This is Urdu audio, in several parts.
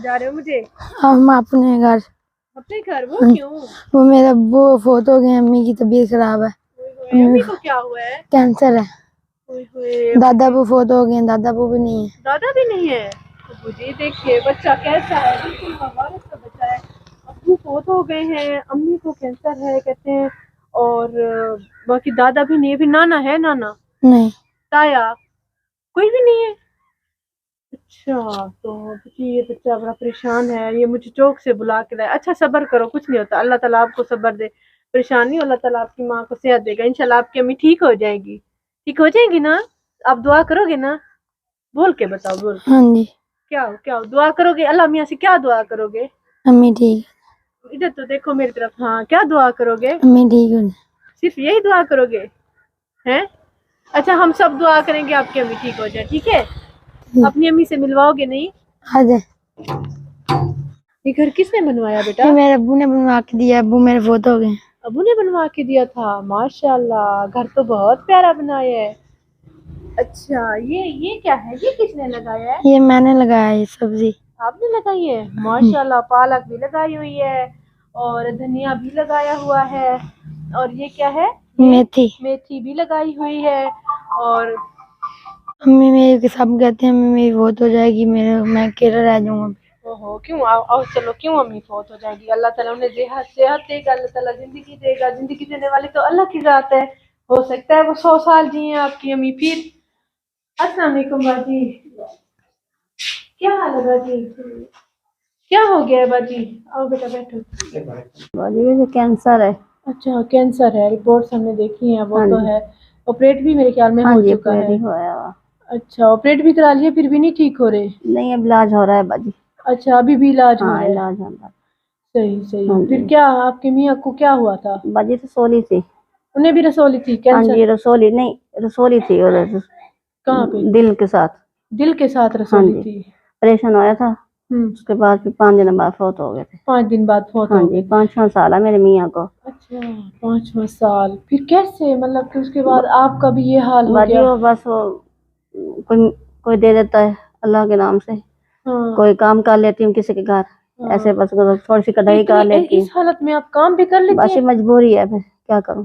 جا رہے ہو مجھے؟ ہم اپنے گھر. اپنے گھر؟ وہ کیوں؟ وہ میرا ابو فوت ہو گئے, امی کی طبیعت خراب ہے, امی کو کیا ہوا ہے؟ کینسر ہے. دادا ابو فوت ہو گئے, دادا ابو بھی نہیں ہے. دادا بھی نہیں ہے؟ ابو جی دیکھیے بچہ کیسا ہے, بالکل مبارک کا بچہ ہے. ابو فوت ہو گئے ہیں, امی کو کینسر ہے کہتے ہیں, اور باقی دادا بھی نہیں ہے. پھر نانا ہے؟ نانا نہیں. تایا کوئی بھی نہیں ہے؟ اچھا, تو یہ بچہ بڑا پریشان ہے, یہ مجھے چوک سے بلا کے لائے. اچھا صبر کرو, کچھ نہیں ہوتا, اللہ تعالیٰ آپ کو صبر دے. پریشان نہیں, اللہ تعالیٰ آپ کی ماں کو صحت دے گا انشاءاللہ. آپ کی امی ٹھیک ہو جائے گی, ٹھیک ہو جائے گی نا؟ آپ دعا کرو گے نا؟ بول کے بتاؤ, بول کے. ہاں جی. کیا دعا کرو گے؟ اللہ میاں سے کیا دعا کرو گے؟ امی ٹھیک. ادھر تو دیکھو میری طرف. ہاں, کیا دعا کرو گے؟ امی ٹھیک ہو. صرف یہی دعا کرو گے ہیں؟ اچھا ہم سب دعا کریں گے آپ کی امی ٹھیک ہو جائے, ٹھیک ہے؟ اپنی امی سے ملواؤ گے نہیں؟ ہاں جی. یہ گھر کس نے بنوایا بیٹا؟ یہ میرے ابو نے بنوا کے دیا, ابو میرے فوت ہو گئے. ابو نے بنوا کے دیا تھا؟ ماشاءاللہ, گھر تو بہت پیارا بنایا ہے. اچھا, یہ کیا ہے, یہ کس نے لگایا ہے؟ یہ میں نے لگایا ہے, یہ سبزی آپ نے لگائی ہے؟ ماشاءاللہ, پالک بھی لگائی ہوئی ہے اور دھنیا بھی لگایا ہوا ہے, اور یہ کیا ہے؟ میتھی. میتھی بھی لگائی ہوئی ہے. اور امی میری سب کہتے ہیں امی میری فوت ہو جائے گی, میں اکیلا رہ جاؤں گا. اوہو, کیوں؟ آؤ چلو, کیوں امی فوت ہو جائے گی؟ اللہ تعالیٰ انہیں صحت دے گا, اللہ تعالیٰ زندگی دے گا. زندگی دینے والی تو اللہ کی ذات ہے, ہو سکتا ہے وہ 100 سال جیے آپ کی امی. پھر السلام علیکم باجی, کیا حال ہے باجی؟ کیا ہو گیا ہے باجی؟ آؤ بیٹا بیٹھو. باجی مجھے کینسر ہے. اچھا کینسر ہے, رپورٹس ہم نے دیکھی ہیں, وہ تو ہے. آپریٹ بھی میرے خیال میں ہو چکا ہے. اچھا, آپریٹ بھی کرا لیا پھر بھی نہیں ٹھیک ہو رہے؟ نہیں, اب علاج ہو رہا ہے باجی. اچھا, ابھی بھی علاج ہو رہا ہے؟ علاج ہو رہا ہے. صحیح. پھر کیا آپ کی میاں کو کیا ہوا تھا؟ باجی رسولی تھی. انہیں بھی رسولی تھی ہاں کینسر؟ جی, رسولی نہیں, رسولی تھی, اور کہاں پہ؟ دل کے ساتھ. دل کے ساتھ رسولی تھی؟ آپریشن ہوا تھا, اس کے بعد پھر 5 دن بعد فوت ہو گئے تھے. 5 دن بعد فوت ہو گئے؟ 5-6 سال ہے میرے میاں کو. اچھا, 5 سال. پھر کیسے, مطلب کہ اس کے بعد آپ کا بھی یہ حال ہو گیا؟ باجی وہ بس کوئی دے دیتا ہے اللہ کے نام سے. کوئی کام کر لیتی ہوں کسی کے گھر, ایسے بس تھوڑی سی کڑھائی کر لیتی ہوں. اس حالت میں آپ کام بھی کر لیتی بس ہیں؟ مجبوری ہے, پھر کیا کروں,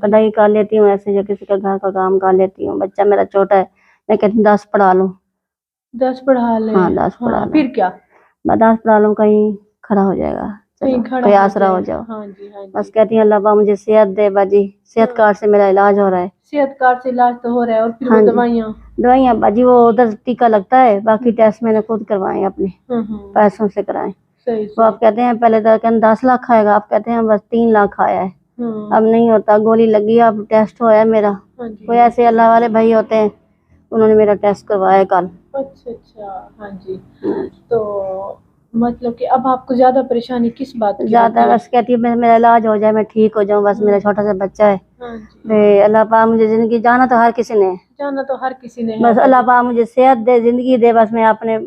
کڑھائی کر لیتی ہوں, ایسے جو کسی کا گھر کا کام کر لیتی ہوں. بچہ میرا چھوٹا ہے, میں کہتی ہوں 10 پڑھا لوں. 10 پڑھا لیں؟ ہاں 10 پڑھا لوں. پھر کیا؟ 10 پڑھا لوں, کہیں کھڑا ہو جائے گا, کوئی آسرا ہو جاؤ. بس کہتی ہوں اللہ پاک مجھے صحت دے باجی. صحت کارڈ سے میرا علاج ہو رہا ہے. صحت کارڈ سے علاج تو ہو رہا ہے, اور پھر وہ دوائیاں باجی وہ ادھر ٹیکا لگتا ہے, باقی ٹیسٹ میں نے خود کروائے اپنے پیسوں سے کرائے. وہ آپ کہتے ہیں پہلے 10 لاکھ آئے گا, آپ کہتے ہیں بس 3 لاکھ آیا ہے. اب نہیں ہوتا, گولی لگی, اب ٹیسٹ ہوا میرا. کوئی ایسے اللہ والے بھائی ہوتے ہیں, انہوں نے میرا ٹیسٹ کروایا کل. اچھا, ہاں جی. تو مطلب کہ اب آپ کو زیادہ پریشانی کس بات کی؟ زیادہ بس کہتی ہے میرا علاج ہو جائے, میں ٹھیک ہو جاؤں, بس میرا چھوٹا سا بچہ ہے. اللہ پاک مجھے زندگی, جانا تو ہر کسی نے, بس اللہ پاک مجھے صحت دے, زندگی دے, بس میں اپنے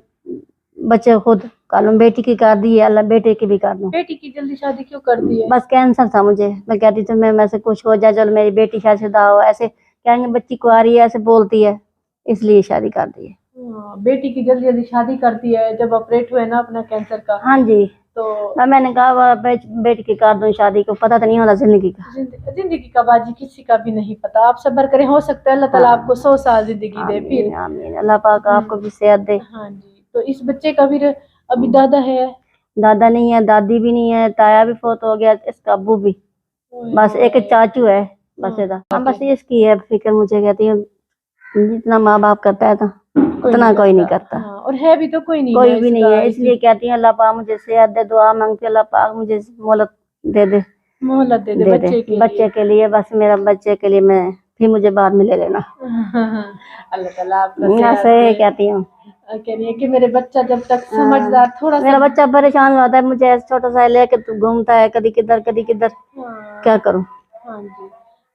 بچے خود کر لوں. بیٹی کی کر دی ہے, اللہ بیٹے کی بھی کر دوں. بیٹی کی جلدی شادی کیوں کر دی ہے؟ بس کینسر تھا مجھے, میں کہتی تھی میں سے کچھ ہو جائے, چلو میری بیٹی شادی شدہ ہو, ایسے کہیں گے بچی کنواری ہے, ایسے بولتی ہے, اس لیے شادی کر دی ہے. بیٹی کی جلدی شادی کرتی ہے جب آپریٹ ہوئے نا اپنا کینسر کا؟ ہاں جی. تو میں نے کہا بیٹی کی کر دوں شادی, کو پتہ تو نہیں ہوتا زندگی کا. زندگی کا باجی کسی کا بھی نہیں پتا, آپ صبر کریں, ہو سکتا ہے اللہ تعالیٰ آپ کو 100 سال زندگی دے. پھر آمین, اللہ پاک آپ کو بھی صحت دے. ہاں جی. تو اس بچے کا بھی ابھی دادا ہے؟ دادا نہیں ہے, دادی بھی نہیں ہے, تایا بھی فوت ہو گیا, اس کا ابو بھی, بس ایک چاچو ہے بس. بس اس کی ہے فکر, مجھے کہتی ہے جتنا ماں باپ کرتا ہے اتنا کوئی نہیں کرتا, اور ہے بھی تو کوئی نہیں ہے. اس لیے کہتی ہیں اللہ پاک مجھے صحت دے, دعا مانگتی اللہ پاک مجھے مہلت دے دے, مہلت دے دے بچے کے لیے. بس میرا بچے کے لیے, میں پھر مجھے بعد میں لے لینا. اللہ تعالیٰ آپ کو ایسے کہتی ہوں, کہہ رہی ہے کہ میرے بچہ جب تک سمجھدار تھوڑا میرا بچہ پریشان ہوتا ہے مجھے, چھوٹا سا لے کے گھومتا ہے, کدی کدھر کدی کدھر, کیا کروں. ہاں جی.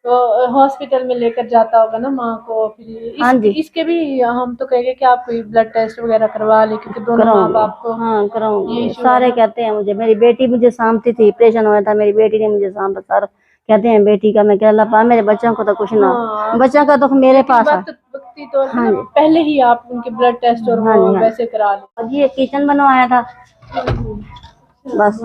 تو ہاسپٹل میں لے کر جاتا ہوگا نا ماں کو. پھر اس کے بھی ہم تو کہیں گے کہ آپ کوئی بلڈ ٹیسٹ وغیرہ کروا لیں, کیونکہ دونوں ماں باپ کو. ہاں کراؤں گی, سارے کہتے ہیں مجھے. میری بیٹی مجھے سامتی تھی, آپریشن ہوا تھا, میری بیٹی نے مجھے سانپا سارا. کہتے ہیں بیٹی کا, میں کہ اللہ پاک میرے بچوں کو تو کچھ نہ, بچوں کا تو میرے پاس ہے. وقتی طور پر پہلے ہی آپ ان کے بلڈ ٹیسٹ اور وہ ویسے کرا لیں. جی یہ کچن بنوایا تھا بس.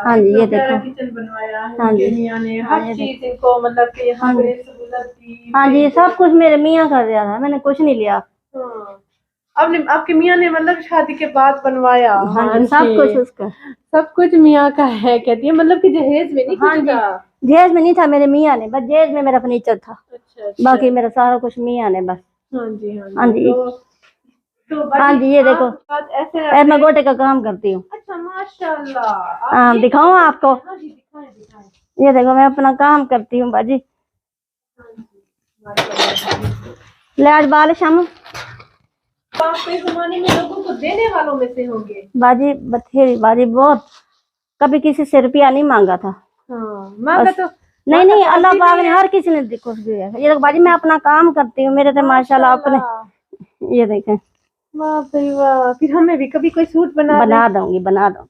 ہاں جی یہ دیکھو کچن بنوایا ہے کہ میاں نے ہر چیز ان کو مطلب کہ یہاں پہ سہولت دی. ہاں جی سب کچھ میرے میاں کر دیا تھا, میں نے کچھ نہیں لیا. آپ کے میاں نے مطلب شادی کے بعد بنوایا. ہاں سب کچھ اس کا, سب کچھ میاں کا ہے کہتی ہے, مطلب کہ جہیز میں نہیں کچھ تھا. جہیز میں نہیں تھا, میرے میاں نے بس جہیز میں میرا فرنیچر تھا, باقی میرا سارا کچھ میاں نے بس. ہاں جی ہاں جی ہاں جی یہ دیکھو میں گوٹے کا کام کرتی ہوں. اچھا ماشاء اللہ. ہاں دکھاؤں آپ کو, یہ دیکھو میں اپنا کام کرتی ہوں باجی. لائٹ بال شام پاس زمانے میں لوگوں کو دینے والوں میں سے ہوں گے باجی, بتھیری باجی بہت. کبھی کسی سے روپیہ نہیں مانگا تھا. نہیں نہیں اللہ پاک نے ہر کسی نے کچھ دیا ہے. یہ باجی میں اپنا کام کرتی ہوں, میرے تو ماشاءاللہ اپنے. یہ دیکھیں واہ بھائی واہ. پھر ہمیں بھی کبھی کوئی سوٹ بنا دوں گی, بنا دوں.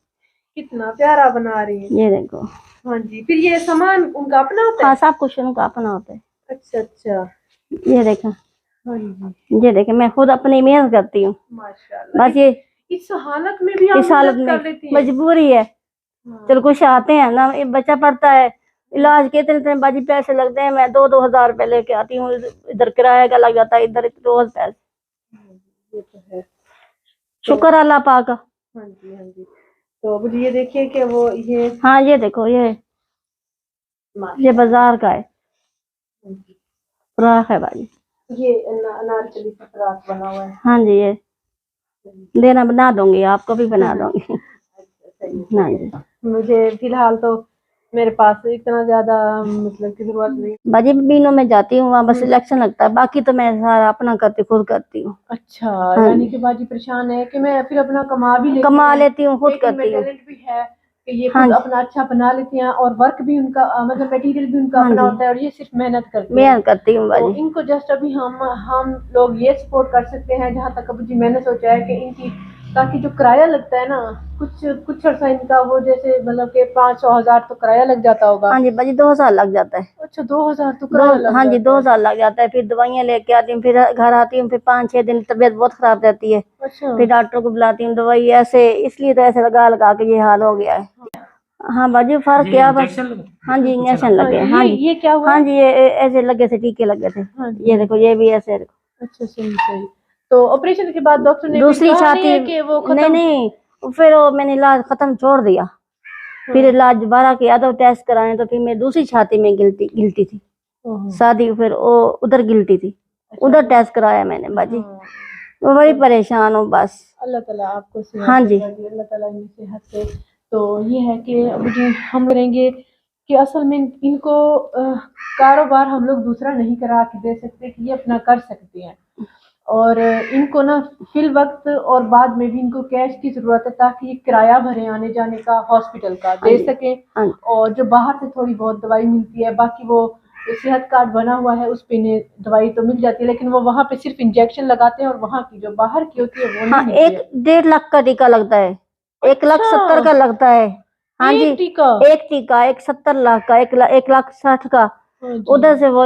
کتنا پیارا بنا رہی ہے. یہ دیکھو ہاں جی. پھر یہ سامان ان کا اپنا ہوتا ہے. ہاں سب کچھ ان کا اپنا ہوتا ہے. اچھا اچھا. یہ دیکھیں ہاں جی یہ دیکھیں میں خود اپنی محنت کرتی ہوں. ماشاءاللہ. بس یہ اس حالت میں بھی اس حالت میں مجبوری ہے. چل کچھ آتے ہیں نا, بچہ پڑھتا ہے, علاج کے اتنے باجی پیسے لگتے ہیں. میں 2,000 روپے لے کے آتی ہوں, ادھر کرایہ کا لگ جاتا ہے, ادھر روز پیسے. یہ تو ہے. شکر اللہ پاک کا. ہاں جی ہاں جی. تو مجھے یہ دیکھیے کہ وہ یہ ہاں یہ دیکھو یہ بازار کا ہے, فراق ہے باجی. یہ انارکلی کا فراق بنا ہوا ہے. ہاں جی یہ دینا, بنا دوں گی, آپ کو بھی بنا دوں گی. ہاں جی مجھے فی الحال تو میرے پاس اتنا زیادہ مطلب کی ضرورت نہیں. باجی بینوں میں جاتی ہوں, وہاں بس الیکشن لگتا ہے, باقی تو میں سارا اپنا کرتی خود کرتی ہوں. اچھا یعنی کہ باجی پریشان ہے کہ میں پھر اپنا کما لیتی ہوں, خود کرتی ہوں. ٹیلنٹ بھی ہے کہ یہ خود اپنا اچھا بنا لیتی ہیں, اور ورک بھی ان کا مطلب مٹیریل بھی ان کا اپنا ہوتا ہے, اور یہ صرف محنت کرتی ہوں تو باجی. ان کو جسٹ ابھی ہم لوگ یہ سپورٹ کر سکتے ہیں جہاں تک ابھی میں نے سوچا ہے کہ ان کی تاکہ جو کرایہ لگتا ہے نا کچھ عرصہ ان کا, وہ جیسے مطلب کہ 500,000 تو کرایہ لگ جاتا ہوگا. ہاں جی باجی 2,000 لگ جاتا ہے. اچھا 2,000 تو کرایہ لگ ہاں جی 2,000 لگ جاتا ہے. پھر دوائیاں لے کے آتی ہوں, پھر گھر آتی ہوں, پھر 5-6 دن طبیعت بہت خراب رہتی ہے. پھر ڈاکٹر کو بلاتی ہوں, دوائی ایسے اس لیے تو ایسے لگا کے یہ حال ہو گیا ہے. ہاں باجی فرق کیا بس. ہاں جی انجیکشن لگے. ہاں جی یہ کیا ہوا؟ ہاں جی یہ ایسے لگے تھے, ٹیکے لگے تھے. یہ دیکھو یہ بھی ایسے. اچھا صحیح صحیح. تو آپریشن کے بعد ڈاکٹر نے دوسری کہا چھاتی نہیں کہ وہ ختم؟ نہیں پھر میں نے علاج ختم چھوڑ دیا. پھر علاج دوبارہ کیا تو ٹیسٹ کرائے, تو پھر میں دوسری چھاتی میں گلتی تھی شادی, پھر وہ ادھر گلتی تھی, ادھر ٹیسٹ کرایا میں نے باجی. وہ بڑی پریشان ہوں بس. اللہ تعالیٰ آپ کو ہاں جی اللہ تعالیٰ ان صحت سے. تو یہ ہے کہ ہم کریں گے کہ اصل میں ان کو کاروبار ہم لوگ دوسرا نہیں کرا کے دے سکتے کہ یہ اپنا کر سکتے ہیں, اور ان کو نا فی الوقت اور بعد میں بھی ان کو کیش کی ضرورت ہے تاکہ یہ کرایہ بھرے آنے جانے کا ہاسپٹل کا دے سکیں. اور جو باہر سے تھوڑی بہت دوائی ملتی ہے, باقی وہ صحت کارڈ بنا ہوا ہے اس پہ دوائی تو مل جاتی ہے, لیکن وہ وہاں پہ صرف انجیکشن لگاتے ہیں, اور وہاں کی جو باہر کی ہوتی ہے وہ نہیں ملتی ہے. 1.5 لاکھ کا ٹیکا لگتا ہے, 1,70,000 کا لگتا ہے. ہاں جی ایک ٹیکا 70 لاکھ کا, 1,60,000 کا. ادھر سے وہ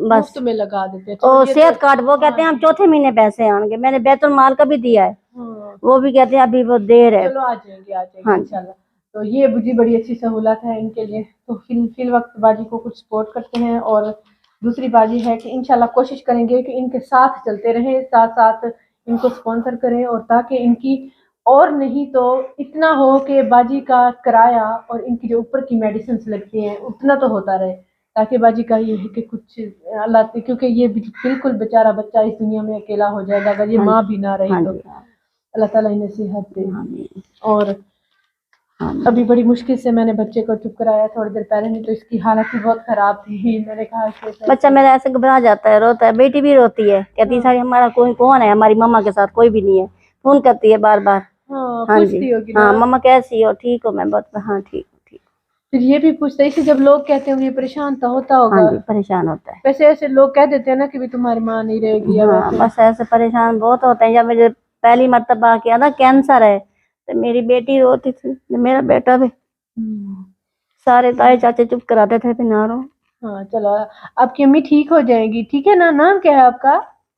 بس میں لگا دیتے ہیں. اور صحت کارڈ وہ کہتے ہیں ہم چوتھے مہینے پیسے آئیں گے. میں نے بیت المال کا بھی دیا ہے, وہ بھی کہتے ہیں ابھی وہ دیر ہے. چلو آ جائیں گے انشاءاللہ. تو یہ مجھے بڑی اچھی سہولت ہے ان کے لیے. تو فی الوقت باجی کو کچھ سپورٹ کرتے ہیں, اور دوسری بازی ہے کہ انشاءاللہ کوشش کریں گے کہ ان کے ساتھ چلتے رہیں, ساتھ ساتھ ان کو اسپانسر کریں, اور تاکہ ان کی اور نہیں تو اتنا ہو کہ باجی کا کرایہ اور ان کی جو اوپر کی میڈیسنس لگتی ہیں اتنا تو ہوتا رہے, تاکہ باجی کا یہ ہے کہ کچھ اللہ, کیونکہ یہ بالکل بیچارہ بچہ اس دنیا میں اکیلا ہو جائے گا اگر یہ ماں بھی نہ رہی. تو اللہ تعالیٰ انہیں صحت دے. اور ابھی بڑی مشکل سے میں نے بچے کو چپ کرایا تھوڑی دیر پہلے, نہیں تو اس کی حالت ہی بہت خراب تھی. میں نے کہا بچہ میرا ایسے گھبرا جاتا ہے, روتا ہے. بیٹی بھی روتی ہے, کہتی ساری ہمارا کون ہے, ہماری ماما کے ساتھ کوئی بھی نہیں ہے. فون کرتی ہے بار بار. ہاں جی ہاں ماما کیسی ہو, ٹھیک ہو؟ میں بہت ہاں ٹھیک. پھر یہ بھی پوچھتا ہے, اسے جب لوگ کہتے ہوں گے پریشان تو ہوتا ہوگا. ہاں جی پریشان ہوتا ہے. ویسے ایسے لوگ کہہ دیتے ہیں نا کہ تمہاری ماں نہیں رہے گی. ہاں بس ایسے پریشان بہت ہوتے ہیں. جب مجھے پہلی مرتبہ کیا نا کینسر ہے, تو میری بیٹی روتی تھی, میرا بیٹا بھی. سارے تائے چاچے چپ کراتے تھے, پھر نہ رو. ہاں چلو آپ کی امی ٹھیک ہو جائیں گی, ٹھیک ہے نا. نام کیا ہے آپ کا؟